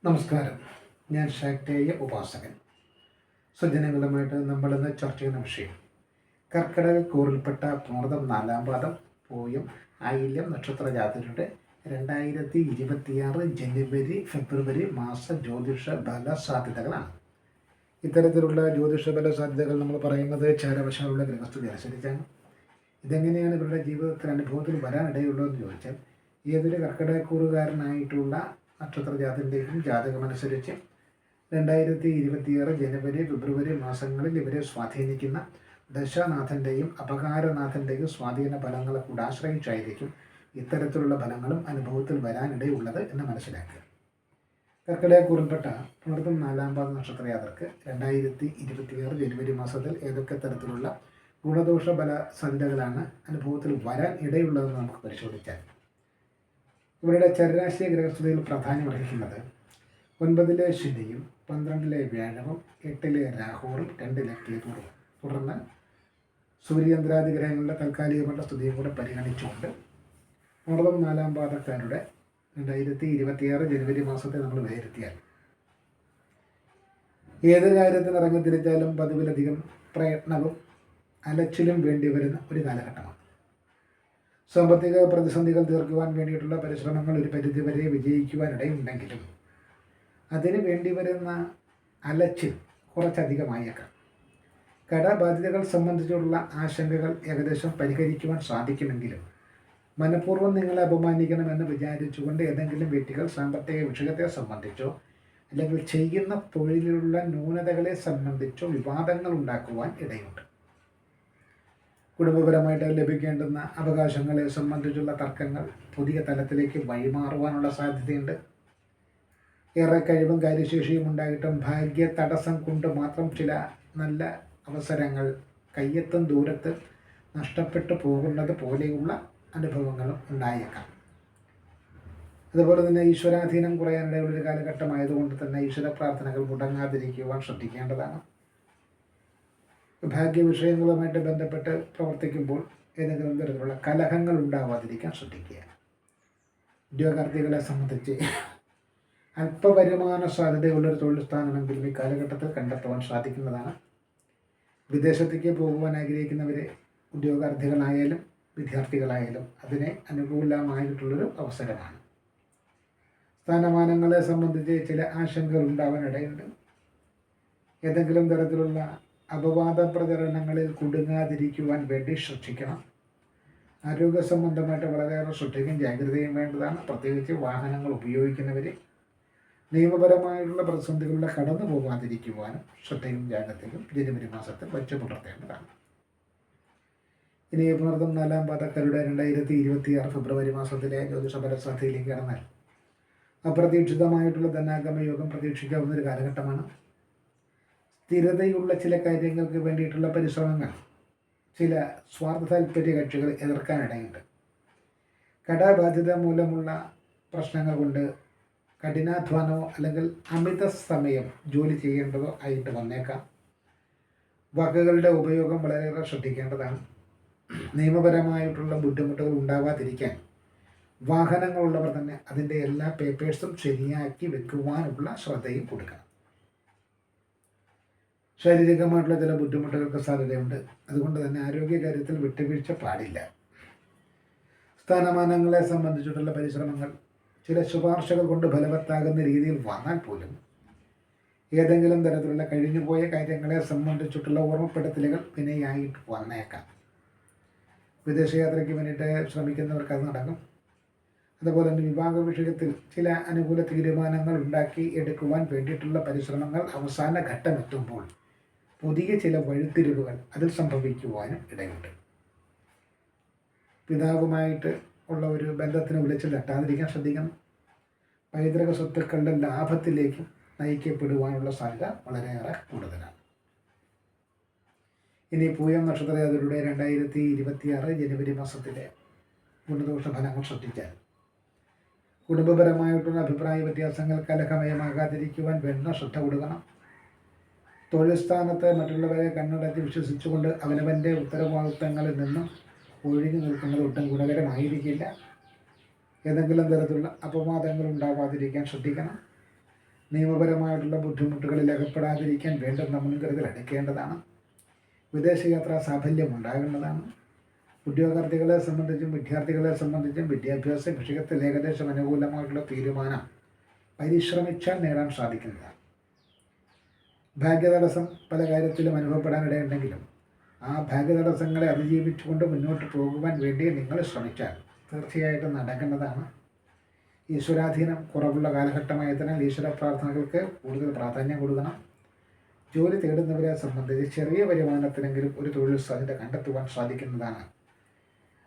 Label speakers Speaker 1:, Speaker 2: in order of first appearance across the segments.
Speaker 1: നമസ്കാരം. ഞാൻ ശാക്തേയ ഉപാസകൻ. സുജനങ്ങളുമായിട്ട് നമ്മളിന്ന് ചർച്ച ചെയ്യുന്ന വിഷയം കർക്കിടക കൂറിൽപ്പെട്ട പുണർതം 4-ാം പാദം പൂയം ആയില്യം നക്ഷത്ര ജാതകരുടെ 2026 ജനുവരി ഫെബ്രുവരി മാസ ജ്യോതിഷ ബല സാധ്യതകളാണ്. ഇത്തരത്തിലുള്ള ജ്യോതിഷ ബല സാധ്യതകൾ നമ്മൾ പറയുന്നത് ചാരവശാലുള്ള ഗ്രഹസ്ഥിതി അനുസരിച്ചാണ്. ഇതെങ്ങനെയാണ് ഇവരുടെ ജീവിതത്തിൽ അനുഭവത്തിൽ വരാനിടയുള്ളതെന്ന് ചോദിച്ചാൽ ഏതൊരു കർക്കിടകക്കൂറുകാരനായിട്ടുള്ള നക്ഷത്രജാതൻ്റെയും ജാതകമനുസരിച്ച് 2026 ജനുവരി ഫെബ്രുവരി മാസങ്ങളിൽ ഇവരെ സ്വാധീനിക്കുന്ന ദശാനാഥൻ്റെയും അപകാരനാഥൻ്റെയും സ്വാധീന ഫലങ്ങളെ കൂടെ ആശ്രയിച്ചായിരിക്കും ഇത്തരത്തിലുള്ള ഫലങ്ങളും അനുഭവത്തിൽ വരാനിടയുള്ളത് എന്ന് മനസ്സിലാക്കുക. കർക്കിടകക്കൂറിൽപ്പെട്ട പുണർതം 4-ാം പാദ നക്ഷത്രജാതർക്ക് 2026 ജനുവരി മാസത്തിൽ ഏതൊക്കെ തരത്തിലുള്ള ഗുണദോഷ ബല സാധ്യതകളാണ് അനുഭവത്തിൽ വരാൻ ഇടയുള്ളതെന്ന് നമുക്ക് പരിശോധിച്ചാൽ, ഇവരുടെ ചരരാശിയ ഗ്രഹസ്ഥതയിൽ പ്രാധാന്യമർഹിക്കുന്നത് 9-ലെ ശനിയും 12-ലെ വ്യാഴവും 8-ലെ രാഹുവും 2-ലെ കേതുവും, തുടർന്ന് സൂര്യചന്ദ്രാദി ഗ്രഹങ്ങളുടെ താൽക്കാലികമായ സ്ഥിതിയും കൂടെ പരിഗണിച്ചുകൊണ്ട് പുണർതം 4-ാം പാദക്കാരുടെ 2026 ജനുവരി മാസത്തെ നമ്മൾ വിലയിരുത്തിയാൽ ഏത് കാര്യത്തിന് ഇറങ്ങിത്തിരിച്ചാലും പതിവിലധികം പ്രയത്നവും അലച്ചിലും വേണ്ടി വരുന്ന ഒരു കാലഘട്ടമാണ്. സാമ്പത്തിക പ്രതിസന്ധികൾ തീർക്കുവാൻ വേണ്ടിയിട്ടുള്ള പരിശ്രമങ്ങൾ ഒരു പരിധിവരെ വിജയിക്കുവാനിടയുണ്ടെങ്കിലും അതിന് വേണ്ടി വരുന്ന അലച്ചിൽ കുറച്ചധികമായേക്കാം. കടബാധ്യതകൾ സംബന്ധിച്ചുള്ള ആശങ്കകൾ ഏകദേശം പരിഹരിക്കുവാൻ സാധിക്കുമെങ്കിലും മനഃപൂർവ്വം നിങ്ങളെ അപമാനിക്കണമെന്ന് വിചാരിച്ചുകൊണ്ട് ഏതെങ്കിലും വ്യക്തികൾ സാമ്പത്തിക വിഷയത്തെ സംബന്ധിച്ചോ അല്ലെങ്കിൽ ചെയ്യുന്ന തൊഴിലിലുള്ള ന്യൂനതകളെ സംബന്ധിച്ചോ വിവാദങ്ങൾ ഉണ്ടാക്കുവാൻ ഇടയുണ്ട്. കുടുംബപരമായിട്ട് ലഭിക്കേണ്ടുന്ന അവകാശങ്ങളെ സംബന്ധിച്ചുള്ള തർക്കങ്ങൾ പുതിയ തലത്തിലേക്ക് വഴിമാറുവാനുള്ള സാധ്യതയുണ്ട്. ഏറെ കഴിവും കാര്യശേഷിയും ഉണ്ടായിട്ടും ഭാഗ്യ തടസ്സം കൊണ്ട് മാത്രം ചില നല്ല അവസരങ്ങൾ കയ്യെത്തും ദൂരത്ത് നഷ്ടപ്പെട്ടു പോകുന്നത് പോലെയുള്ള അനുഭവങ്ങളും ഉണ്ടായേക്കാം. അതുപോലെ തന്നെ ഈശ്വരാധീനം കുറയാനിടയുള്ളൊരു കാലഘട്ടമായതുകൊണ്ട് തന്നെ ഈശ്വര പ്രാർത്ഥനകൾ മുടങ്ങാതിരിക്കുവാൻ ശ്രദ്ധിക്കേണ്ടതാണ്. ഭാഗ്യവിഷയങ്ങളുമായിട്ട് ബന്ധപ്പെട്ട് പ്രവർത്തിക്കുമ്പോൾ ഏതെങ്കിലും തരത്തിലുള്ള കലഹങ്ങൾ ഉണ്ടാവാതിരിക്കാൻ ശ്രദ്ധിക്കുക. ഉദ്യോഗാർത്ഥികളെ സംബന്ധിച്ച് അല്പവരുമാന സാധ്യതയുള്ളൊരു തൊഴിൽ സ്ഥാനമെങ്കിലും ഈ കാലഘട്ടത്തിൽ കണ്ടെത്തുവാൻ സാധിക്കുന്നതാണ്. വിദേശത്തേക്ക് പോകുവാൻ ആഗ്രഹിക്കുന്നവരെ ഉദ്യോഗാർത്ഥികളായാലും വിദ്യാർത്ഥികളായാലും അതിനെ അനുകൂലമായിട്ടുള്ളൊരു അവസരമാണ്. സ്ഥാനമാനങ്ങളെ സംബന്ധിച്ച് ചില ആശങ്കകൾ ഉണ്ടാവാനിടയുണ്ട്. ഏതെങ്കിലും തരത്തിലുള്ള അപവാദ പ്രചരണങ്ങളിൽ കുടുങ്ങാതിരിക്കുവാൻ വേണ്ടി ശ്രദ്ധിക്കണം. ആരോഗ്യ സംബന്ധമായിട്ട് വളരെയേറെ ശ്രദ്ധയും ജാഗ്രതയും വേണ്ടതാണ്. പ്രത്യേകിച്ച് വാഹനങ്ങൾ ഉപയോഗിക്കുന്നവർ നിയമപരമായിട്ടുള്ള പ്രതിസന്ധികളിലൂടെ കടന്നു പോകാതിരിക്കുവാനും ശ്രദ്ധയും ജാഗ്രതയും ജനുവരി മാസത്തിൽ വച്ചു പുലർത്തേണ്ടതാണ്. ഇനി പുണർതം 4-ാം പാദക്കാരുടെ 2026 ഫെബ്രുവരി മാസത്തിലെ ജ്യോതിഷ ഫലസാധ്യതയിലേക്ക് കടന്നാൽ അപ്രതീക്ഷിതമായിട്ടുള്ള ധനാഗമ യോഗം പ്രതീക്ഷിക്കാവുന്ന ഒരു കാലഘട്ടമാണ്. സ്ഥിരതയുള്ള ചില കാര്യങ്ങൾക്ക് വേണ്ടിയിട്ടുള്ള പരിശ്രമങ്ങൾ ചില സ്വാർത്ഥ താല്പര്യ കക്ഷികൾ എതിർക്കാനിടയുണ്ട്. കടബാധ്യത മൂലമുള്ള പ്രശ്നങ്ങൾ കൊണ്ട് കഠിനാധ്വാനമോ അല്ലെങ്കിൽ അമിത സമയം ജോലി ചെയ്യേണ്ടതോ ആയിട്ട് വന്നേക്കാം. വാക്കുകളുടെ ഉപയോഗം വളരെയേറെ ശ്രദ്ധിക്കേണ്ടതാണ്. നിയമപരമായിട്ടുള്ള ബുദ്ധിമുട്ടുകൾ ഉണ്ടാവാതിരിക്കാൻ വാഹനങ്ങളുള്ളവർ തന്നെ അതിൻ്റെ എല്ലാ പേപ്പേഴ്സും ശരിയാക്കി വെക്കുവാനുള്ള ശ്രദ്ധയും കൊടുക്കണം. ശാരീരികമായിട്ടുള്ള ചില ബുദ്ധിമുട്ടുകൾക്ക് സാധ്യതയുണ്ട്. അതുകൊണ്ട് തന്നെ ആരോഗ്യകാര്യത്തിൽ വിട്ടുവീഴ്ച പാടില്ല. സ്ഥാനമാനങ്ങളെ സംബന്ധിച്ചിട്ടുള്ള പരിശ്രമങ്ങൾ ചില ശുപാർശകൾ കൊണ്ട് ഫലവത്താകുന്ന രീതിയിൽ വന്നാൽ പോലും ഏതെങ്കിലും തരത്തിലുള്ള കഴിഞ്ഞുപോയ കാര്യങ്ങളെ സംബന്ധിച്ചിട്ടുള്ള ഓർമ്മപ്പെടുത്തലുകൾ വിനയായിട്ട് വന്നേക്കാം. വിദേശയാത്രയ്ക്ക് വേണ്ടിയിട്ട് ശ്രമിക്കുന്നവർക്ക് അത് നടക്കും. അതുപോലെ തന്നെ വിവാഹ വിഷയത്തിൽ ചില അനുകൂല തീരുമാനങ്ങൾ ഉണ്ടാക്കി എടുക്കുവാൻ വേണ്ടിയിട്ടുള്ള പരിശ്രമങ്ങൾ അവസാന ഘട്ടമെത്തുമ്പോൾ പുതിയ ചില വഴിത്തിരിവുകൾ അതിൽ സംഭവിക്കുവാനും ഇടയുണ്ട്. പിതാവുമായിട്ട് ഉള്ള ഒരു ബന്ധത്തിന് വിളിച്ച് തട്ടാതിരിക്കാൻ ശ്രദ്ധിക്കണം. പൈതൃക സ്വത്തുക്കളുടെ ലാഭത്തിലേക്ക് നയിക്കപ്പെടുവാനുള്ള സാധ്യത വളരെയേറെ കൂടുതലാണ്. ഇനി പൂയം നക്ഷത്രജാതരുടെ 2026 ജനുവരി മാസത്തിലെ ഗുണദോഷ ഫലങ്ങൾ ശ്രദ്ധിച്ചാൽ, കുടുംബപരമായിട്ടുള്ള അഭിപ്രായ വ്യത്യാസങ്ങൾ കലഹമയമാകാതിരിക്കുവാൻ വേണ്ട ശ്രദ്ധ കൊടുക്കണം. തൊഴിൽ സ്ഥാനത്ത് മറ്റുള്ളവരെ കണ്ണടച്ച് വിശ്വസിച്ചുകൊണ്ട് അവനവൻ്റെ ഉത്തരവാദിത്തങ്ങളിൽ നിന്നും ഒഴിഞ്ഞു നിൽക്കുന്നത് ഒട്ടും ഗുണകരമായിരിക്കില്ല. ഏതെങ്കിലും തരത്തിലുള്ള അപവാദങ്ങൾ ഉണ്ടാവാതിരിക്കാൻ ശ്രദ്ധിക്കണം. നിയമപരമായിട്ടുള്ള ബുദ്ധിമുട്ടുകളിൽ അകപ്പെടാതിരിക്കാൻ വേണ്ടുന്ന മുൻകരുതൽ എടുക്കേണ്ടതാണ്. വിദേശയാത്രാ സാഫല്യം ഉണ്ടാകേണ്ടതാണ്. ഉദ്യോഗാർത്ഥികളെ സംബന്ധിച്ചും വിദ്യാർത്ഥികളെ സംബന്ധിച്ചും വിദ്യാഭ്യാസ വിഷയത്തിൽ ഏകദേശം അനുകൂലമായിട്ടുള്ള തീരുമാനം പരിശ്രമിച്ചാൽ നേടാൻ സാധിക്കുന്നതാണ്. ഭാഗ്യതടസ്സം പല കാര്യത്തിലും അനുഭവപ്പെടാനിടയുണ്ടെങ്കിലും ആ ഭാഗ്യതടസ്സങ്ങളെ അതിജീവിച്ചുകൊണ്ട് മുന്നോട്ട് പോകുവാൻ വേണ്ടി നിങ്ങൾ ശ്രമിച്ചാൽ തീർച്ചയായിട്ടും നടക്കേണ്ടതാണ്. ഈശ്വരാധീനം കുറവുള്ള കാലഘട്ടമായതിനാൽ ഈശ്വര പ്രാർത്ഥനകൾക്ക് കൂടുതൽ പ്രാധാന്യം കൊടുക്കണം. ജോലി തേടുന്നവരെ സംബന്ധിച്ച് ചെറിയ വരുമാനത്തിനെങ്കിലും ഒരു തൊഴിൽ സാധ്യത കണ്ടെത്തുവാൻ സാധിക്കുന്നതാണ്.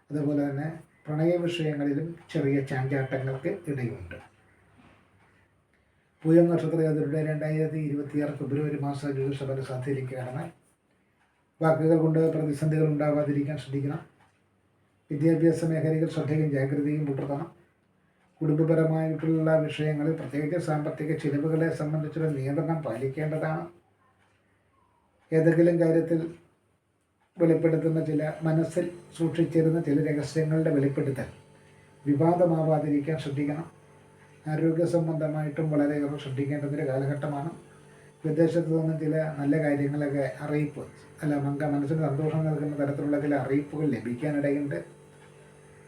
Speaker 1: അതുപോലെ തന്നെ പ്രണയ വിഷയങ്ങളിലും ചെറിയ ചാഞ്ചാട്ടങ്ങൾക്ക് ഇടയുണ്ട്. പൂയം നക്ഷത്രജാതരുടെ 2026 ഫെബ്രുവരി മാസം ജ്യോതിഷഫല സാധ്യതയിലേക്കാണ്. വാക്കുകൾ കൊണ്ട് പ്രതിസന്ധികൾ ഉണ്ടാവാതിരിക്കാൻ ശ്രദ്ധിക്കണം. വിദ്യാഭ്യാസ മേഖലയിൽ ശ്രദ്ധയും ജാഗ്രതയും പുലർത്തണം. കുടുംബപരമായിട്ടുള്ള വിഷയങ്ങളിൽ പ്രത്യേകിച്ച് സാമ്പത്തിക ചിലവുകളെ സംബന്ധിച്ചുള്ള നിയന്ത്രണം പാലിക്കേണ്ടതാണ്. ഏതെങ്കിലും കാര്യത്തിൽ വെളിപ്പെടുത്തുന്ന മനസ്സിൽ സൂക്ഷിച്ചിരുന്ന ചില രഹസ്യങ്ങളുടെ വെളിപ്പെടുത്തൽ വിവാദമാവാതിരിക്കാൻ ശ്രദ്ധിക്കണം. ആരോഗ്യ സംബന്ധമായിട്ടും വളരെയേറെ ശ്രദ്ധിക്കേണ്ടതൊരു കാലഘട്ടമാണ്. വിദേശത്ത് നിന്ന് ചില നല്ല കാര്യങ്ങളൊക്കെ അറിയിപ്പ് മനസ്സിന് സന്തോഷം നൽകുന്ന തരത്തിലുള്ള ചില അറിയിപ്പുകൾ ലഭിക്കാനിടയുണ്ട്.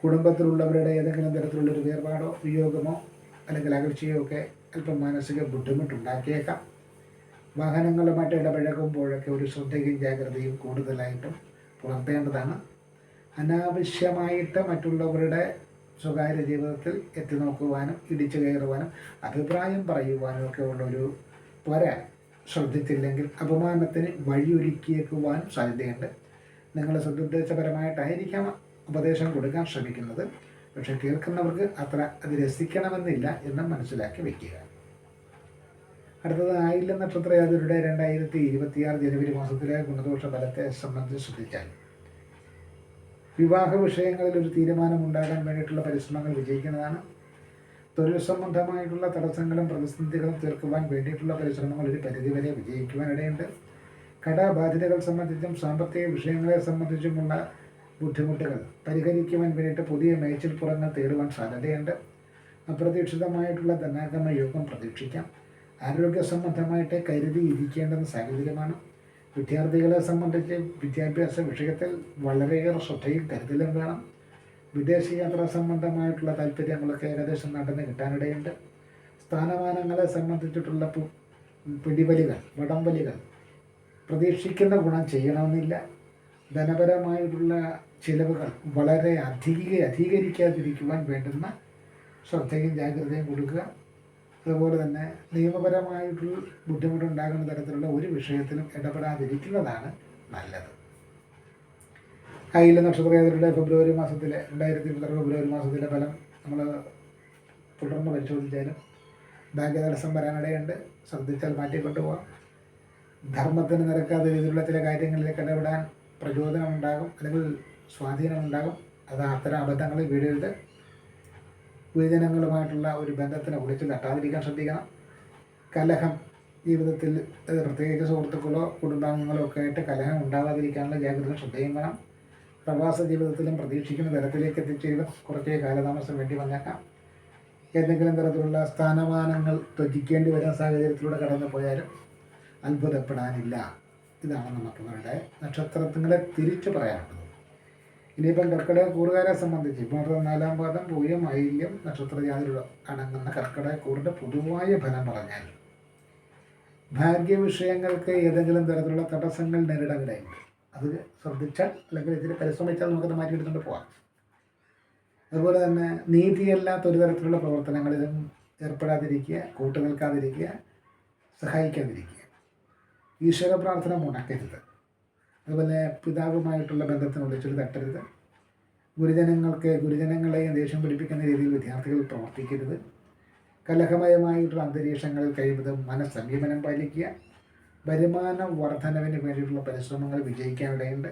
Speaker 1: കുടുംബത്തിലുള്ളവരുടെ ഏതെങ്കിലും തരത്തിലുള്ളൊരു വേർപാടോ വിയോഗമോ അല്ലെങ്കിൽ അകൽച്ചയോ ഒക്കെ അല്പം മാനസിക ബുദ്ധിമുട്ടുണ്ടാക്കിയേക്കാം. വാഹനങ്ങളുമായിട്ട് ഇടപഴകുമ്പോഴൊക്കെ ഒരു ശ്രദ്ധയും ജാഗ്രതയും കൂടുതലായിട്ടും പുലർത്തേണ്ടതാണ്. അനാവശ്യമായിട്ട് മറ്റുള്ളവരുടെ സ്വകാര്യ ജീവിതത്തിൽ എത്തി നോക്കുവാനും ഇടിച്ചു കയറുവാനും അഭിപ്രായം പറയുവാനും ഒക്കെ ഉള്ളൊരു ശ്രദ്ധിച്ചില്ലെങ്കിൽ അപമാനത്തിന് വഴിയൊരുക്കിയേക്കുവാനും സാധ്യതയുണ്ട്. നിങ്ങൾ സദുദ്ദേശപരമായിട്ടായിരിക്കാം ഉപദേശം കൊടുക്കാൻ ശ്രമിക്കുന്നത്. പക്ഷേ കേൾക്കുന്നവർക്ക് അത് രസിക്കണമെന്നില്ല എന്ന് മനസ്സിലാക്കി വയ്ക്കുക. അടുത്തത് ആയില്യം നക്ഷത്രജാതരുടെ 2026 ജനുവരി മാസത്തിലെ ഗുണദോഷ ഫലത്തെ സംബന്ധിച്ച് ശ്രദ്ധിച്ചാൽ വിവാഹ വിഷയങ്ങളിൽ ഒരു തീരുമാനമുണ്ടാകാൻ വേണ്ടിയിട്ടുള്ള പരിശ്രമങ്ങൾ വിജയിക്കുന്നതാണ്. തൊഴിൽ സംബന്ധമായിട്ടുള്ള തടസ്സങ്ങളും പ്രതിസന്ധികളും തീർക്കുവാൻ വേണ്ടിയിട്ടുള്ള പരിശ്രമങ്ങൾ ഒരു പരിധിവരെ വിജയിക്കുവാനിടയുണ്ട്. കടബാധ്യതകൾ സംബന്ധിച്ചും സാമ്പത്തിക വിഷയങ്ങളെ സംബന്ധിച്ചുമുള്ള ബുദ്ധിമുട്ടുകൾ പരിഹരിക്കുവാൻ വേണ്ടിയിട്ട് പുതിയ മേച്ചിൽപ്പുറങ്ങൾ തേടുവാൻ സാധ്യതയുണ്ട്. അപ്രതീക്ഷിതമായിട്ടുള്ള ധനാഗമ യോഗം പ്രതീക്ഷിക്കാം. ആരോഗ്യ സംബന്ധമായിട്ട് കരുതിയിരിക്കേണ്ടുന്ന സാഹചര്യമാണ്. വിദ്യാർത്ഥികളെ സംബന്ധിച്ച് വിദ്യാഭ്യാസ വിഷയത്തിൽ വളരെയേറെ ശ്രദ്ധയും കരുതലും വേണം. വിദേശയാത്രാ സംബന്ധമായിട്ടുള്ള താല്പര്യങ്ങളൊക്കെ ഏകദേശം നടന്ന് കിട്ടാനിടയുണ്ട്. സ്ഥാനമാനങ്ങളെ സംബന്ധിച്ചിട്ടുള്ള പിടിവലികൾ വടംവലികൾ പ്രതീക്ഷിക്കുന്ന ഗുണം ചെയ്യണമെന്നില്ല. ധനപരമായിട്ടുള്ള ചിലവുകൾ വളരെ അധികരിക്കാതിരിക്കുവാൻ വേണ്ടുന്ന ശ്രദ്ധയും ജാഗ്രതയും കൊടുക്കുക. അതുപോലെ തന്നെ നിയമപരമായിട്ടുള്ള ബുദ്ധിമുട്ടുണ്ടാകുന്ന തരത്തിലുള്ള ഒരു വിഷയത്തിലും ഇടപെടാതിരിക്കുന്നതാണ് നല്ലത്. ആയില്യം നക്ഷത്രജാതരുടെ ഫെബ്രുവരി മാസത്തിലെ 2022 ഫെബ്രുവരി മാസത്തിലെ ഫലം നമ്മൾ തുടർന്ന് പരിശോധിച്ചാലും ഭാഗ്യതടസ്സം വരാനിടയുണ്ട്. ശ്രദ്ധിച്ചാൽ മാറ്റിക്കൊണ്ടുപോകാം. ധർമ്മത്തിന് നിരക്കാത്ത രീതിയിലുള്ള ചില കാര്യങ്ങളിലേക്ക് ഇടപെടാൻ പ്രചോദനമുണ്ടാകും അല്ലെങ്കിൽ സ്വാധീനമുണ്ടാകും. അത് അത്തരം അബദ്ധങ്ങളിൽ വീഴരുത്. ഗുരുജനങ്ങളുമായിട്ടുള്ള ഒരു ബന്ധത്തിനെ വിളിച്ചു തട്ടാതിരിക്കാൻ ശ്രദ്ധിക്കണം. കലഹം ജീവിതത്തിൽ പ്രത്യേകിച്ച് സുഹൃത്തുക്കളോ കുടുംബാംഗങ്ങളോ ഒക്കെ ആയിട്ട് കലഹം ഉണ്ടാകാതിരിക്കാനുള്ള ജാഗ്രത ശ്രദ്ധയും വേണം. പ്രവാസ ജീവിതത്തിലും പ്രതീക്ഷിക്കുന്ന തരത്തിലേക്ക് എത്തിച്ചേരും കുറച്ചേ കാലതാമസം വേണ്ടി വന്നേക്കാം. ഏതെങ്കിലും തരത്തിലുള്ള സ്ഥാനമാനങ്ങൾ ത്യജിക്കേണ്ടി വരുന്ന സാഹചര്യത്തിലൂടെ കടന്നു പോയാലും അത്ഭുതപ്പെടാനില്ല. ഇതാണ് നമുക്കിവരുടെ നക്ഷത്രങ്ങളെ തിരിച്ചു പറയാനുള്ളത്. ഇനിയിപ്പം കർക്കിടക കൂറുകാരെ സംബന്ധിച്ച് ഇപ്പോൾ 4-ാം പാദം പൂയം ആയില്യം നക്ഷത്രജാതിയിൽ അടങ്ങുന്ന കർക്കിടക കൂറിൻ്റെ പൊതുവായ ഫലം പറഞ്ഞാൽ ഭാഗ്യവിഷയങ്ങൾക്ക് ഏതെങ്കിലും തരത്തിലുള്ള തടസ്സങ്ങൾ നേരിടാനിടയുണ്ട്. അത് ശ്രദ്ധിച്ചാൽ അല്ലെങ്കിൽ ഇതിൽ പരിശ്രമിച്ചാൽ നമുക്കത് മാറ്റിയെടുത്തുകൊണ്ട് പോകാം. അതുപോലെ തന്നെ നീതിയല്ലാത്ത ഒരു തരത്തിലുള്ള പ്രവർത്തനങ്ങളിലും ഏർപ്പെടാതിരിക്കുക, കൂട്ടുനിൽക്കാതിരിക്കുക, സഹായിക്കാതിരിക്കുക. ഈശ്വര പ്രാർത്ഥന മുടക്കരുത്. അതുപോലെ പിതാവുമായിട്ടുള്ള ബന്ധത്തിന് വിളിച്ചൊരു തട്ടരുത്. ഗുരുജനങ്ങളെയും ദേഷ്യം പിടിപ്പിക്കുന്ന രീതിയിൽ വിദ്യാർത്ഥികൾ പ്രവർത്തിക്കരുത്. കലഹമയമായിട്ടുള്ള അന്തരീക്ഷങ്ങളിൽ കഴിവതും മനസ്സംയമനം പാലിക്കുക. വരുമാന വർധനവിന് വേണ്ടിയിട്ടുള്ള പരിശ്രമങ്ങൾ വിജയിക്കാനിടയുണ്ട്.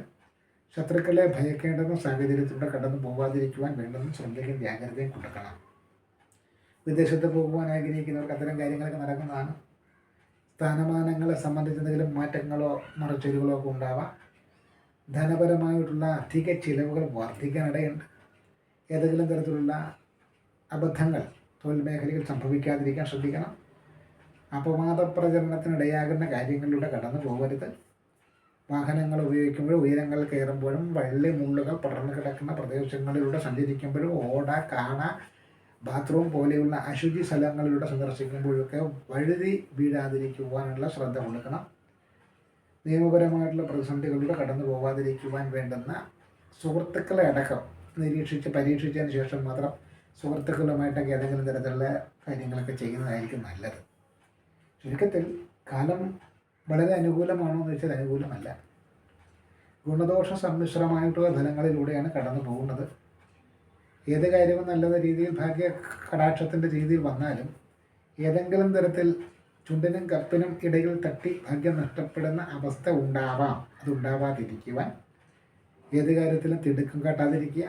Speaker 1: ശത്രുക്കളെ ഭയക്കേണ്ടുന്ന സാഹചര്യത്തിലൂടെ കടന്നു പോകാതിരിക്കുവാൻ വേണ്ടുന്ന ശ്രദ്ധയും ജാഗ്രതയും കൊടുക്കണം. വിദേശത്ത് പോകുവാൻ ആഗ്രഹിക്കുന്നവർക്ക് അത്തരം കാര്യങ്ങളൊക്കെ നടക്കുന്നതാണ്. സ്ഥാനമാനങ്ങളെ സംബന്ധിച്ച് എന്തെങ്കിലും മാറ്റങ്ങളോ മറച്ചൊരുകളോ ഒക്കെ ഉണ്ടാവാം. ധനപരമായിട്ടുള്ള അധിക ചിലവുകൾ വർദ്ധിക്കാനിടയുണ്ട്. ഏതെങ്കിലും തരത്തിലുള്ള അബദ്ധങ്ങൾ തൊഴിൽ മേഖലയിൽ സംഭവിക്കാതിരിക്കാൻ ശ്രദ്ധിക്കണം. അപവാദ പ്രചരണത്തിനിടയാകുന്ന കാര്യങ്ങളിലൂടെ കടന്നു പോകരുത്. വാഹനങ്ങൾ ഉപയോഗിക്കുമ്പോഴും ഉയരങ്ങൾ കയറുമ്പോഴും വള്ളി മുള്ളുകൾ പടർന്നു കിടക്കുന്ന പ്രദേശങ്ങളിലൂടെ സഞ്ചരിക്കുമ്പോഴും ഓട, കാണ, ബാത്റൂം പോലെയുള്ള അശുചി സ്ഥലങ്ങളിലൂടെ സന്ദർശിക്കുമ്പോഴൊക്കെ വഴുതി വീഴാതിരിക്കുവാനുള്ള ശ്രദ്ധ കൊടുക്കണം. നിയമപരമായിട്ടുള്ള പ്രതിസന്ധികളിലൂടെ കടന്നു പോകാതിരിക്കുവാൻ വേണ്ടുന്ന സുഹൃത്തുക്കളെ അടക്കം നിരീക്ഷിച്ച് പരീക്ഷിച്ചതിന് ശേഷം മാത്രം സുഹൃത്തുക്കളുമായിട്ടൊക്കെ ഏതെങ്കിലും തരത്തിലുള്ള കാര്യങ്ങളൊക്കെ ചെയ്യുന്നതായിരിക്കും നല്ലത്. ചുരുക്കത്തിൽ കാലം വളരെ അനുകൂലമാണോ എന്ന് വെച്ചാൽ അനുകൂലമല്ല. ഗുണദോഷ സമ്മിശ്രമായിട്ടുള്ള ഫലങ്ങളിലൂടെയാണ് കടന്നു പോകുന്നത്. ഏത് കാര്യവും നല്ല രീതിയിൽ ഭാഗ്യ കടാക്ഷത്തിൻ്റെ രീതിയിൽ വന്നാലും ഏതെങ്കിലും തരത്തിൽ ചുണ്ടിനും കപ്പിനും ഇടയിൽ തട്ടി ഭാഗ്യം നഷ്ടപ്പെടുന്ന അവസ്ഥ ഉണ്ടാവാം. അതുണ്ടാവാതിരിക്കുവാൻ ഏത് കാര്യത്തിലും തിടുക്കം കാട്ടാതിരിക്കുക,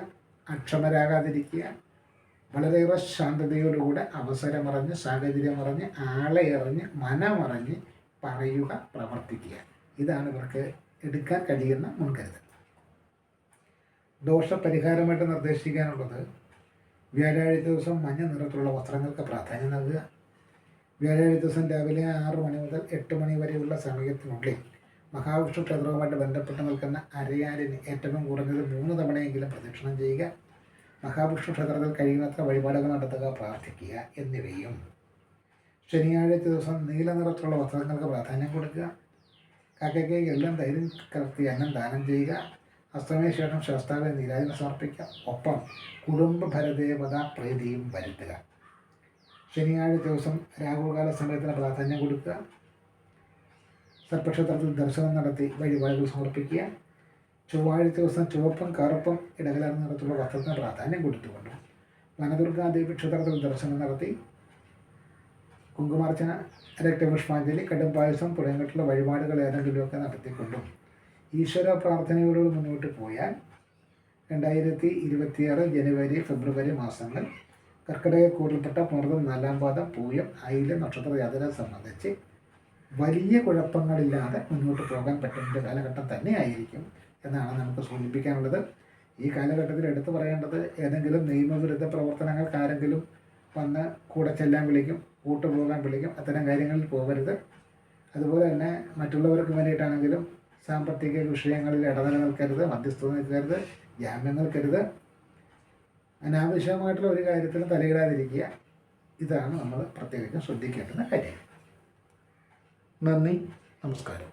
Speaker 1: അക്ഷമരാകാതിരിക്കുക, വളരെയേറെ ശാന്തതയോടുകൂടെ അവസരമറിഞ്ഞ് സാഹചര്യമറിഞ്ഞ് ആളെ അറിഞ്ഞ് മനമറിഞ്ഞ് പറയുക, പ്രവർത്തിക്കുക. ഇതാണ് ഇവർക്ക് എടുക്കാൻ കഴിയുന്ന മുൻകരുതൽ. ദോഷപരിഹാരമായിട്ട് നിർദ്ദേശിക്കാനുള്ളത് വ്യാഴാഴ്ച ദിവസം മഞ്ഞ നിറത്തിലുള്ള വസ്ത്രങ്ങൾക്ക് പ്രാധാന്യം നൽകുക. വ്യാഴാഴ്ച ദിവസം രാവിലെ 6 മണി മുതൽ 8 മണി വരെയുള്ള സമയത്തിനുള്ളിൽ മഹാവിഷ്ണു ക്ഷേത്രവുമായിട്ട് ബന്ധപ്പെട്ട് നിൽക്കുന്ന അരയാലിന് ഏറ്റവും കുറഞ്ഞത് 3 തവണയെങ്കിലും പ്രദക്ഷിണം ചെയ്യുക. മഹാവിഷ്ണു ക്ഷേത്രത്തിൽ കഴിയുന്നത്ര വഴിപാടുകൾ നടത്തുക, പ്രാർത്ഥിക്കുക എന്നിവയും. ശനിയാഴ്ച ദിവസം നീല നിറത്തിലുള്ള വസ്ത്രങ്ങൾക്ക് പ്രാധാന്യം കൊടുക്കുക. കാക്കയ്ക്ക് എല്ലാം ധൈര്യം കലർത്തി അന്നം ദാനം ചെയ്യുക. അസ്തമയ ശേഷം ശാസ്താവിന് നീരാജനം സമർപ്പിക്കുക. ഒപ്പം കുടുംബ ഭരദേവത പ്രീതിയും വരുത്തുക. ശനിയാഴ്ച ദിവസം രാഹുകാല സമയത്തിന് പ്രാധാന്യം കൊടുക്കുക. സർപ്പക്ഷേത്രത്തിൽ ദർശനം നടത്തി വഴിപാടുകൾ സമർപ്പിക്കുക. ചൊവ്വാഴ്ച ദിവസം ചുവപ്പും കറുപ്പും ഇടകലർന്ന നിറത്തിലുള്ള വസ്ത്രത്തിന് പ്രാധാന്യം കൊടുത്തുകൊണ്ട് വനദുർഗാദേവി ക്ഷേത്രത്തിൽ ദർശനം നടത്തി കുങ്കുമാർച്ചന, രക്തപുഷ്പാഞ്ജലി, കടും പായസം തുടങ്ങിയിട്ടുള്ള വഴിപാടുകൾ ഏതെങ്കിലുമൊക്കെ നടത്തിക്കൊണ്ടും ഈശ്വര പ്രാർത്ഥനയോടുകൂടി മുന്നോട്ട് പോയാൽ 2026 ജനുവരി ഫെബ്രുവരി മാസങ്ങൾ കർക്കിടകക്കൂറിൽപ്പെട്ട പുണർതം 4-ാം പാദം പൂയം ആയില്യ നക്ഷത്ര ജാതകരെ സംബന്ധിച്ച് വലിയ കുഴപ്പങ്ങളില്ലാതെ മുന്നോട്ട് പോകാൻ പറ്റുന്ന കാലഘട്ടം തന്നെയായിരിക്കും എന്നാണ് നമുക്ക് സൂചിപ്പിക്കാനുള്ളത്. ഈ കാലഘട്ടത്തിൽ എടുത്തു പറയേണ്ടത് ഏതെങ്കിലും നിയമവിരുദ്ധ പ്രവർത്തനങ്ങൾക്ക് ആരെങ്കിലും വന്ന് കൂടെ ചെല്ലാൻ വിളിക്കും, കൂട്ടുപോകാൻ വിളിക്കും. അത്തരം കാര്യങ്ങളിൽ പോകരുത്. അതുപോലെ തന്നെ മറ്റുള്ളവർക്ക് വേണ്ടിയിട്ടാണെങ്കിലും സാമ്പത്തിക വിഷയങ്ങളിൽ ഇടനില നിൽക്കരുത്, മധ്യസ്ഥത നിൽക്കരുത്, ജാമ്യം നിൽക്കരുത്. അനാവശ്യമായിട്ടുള്ള ഒരു കാര്യത്തിലും തലയിടാതിരിക്കുക. ഇതാണ് നമ്മൾ പ്രത്യേകിച്ചും ശ്രദ്ധിക്കേണ്ടുന്ന കാര്യം. നന്ദി, നമസ്കാരം.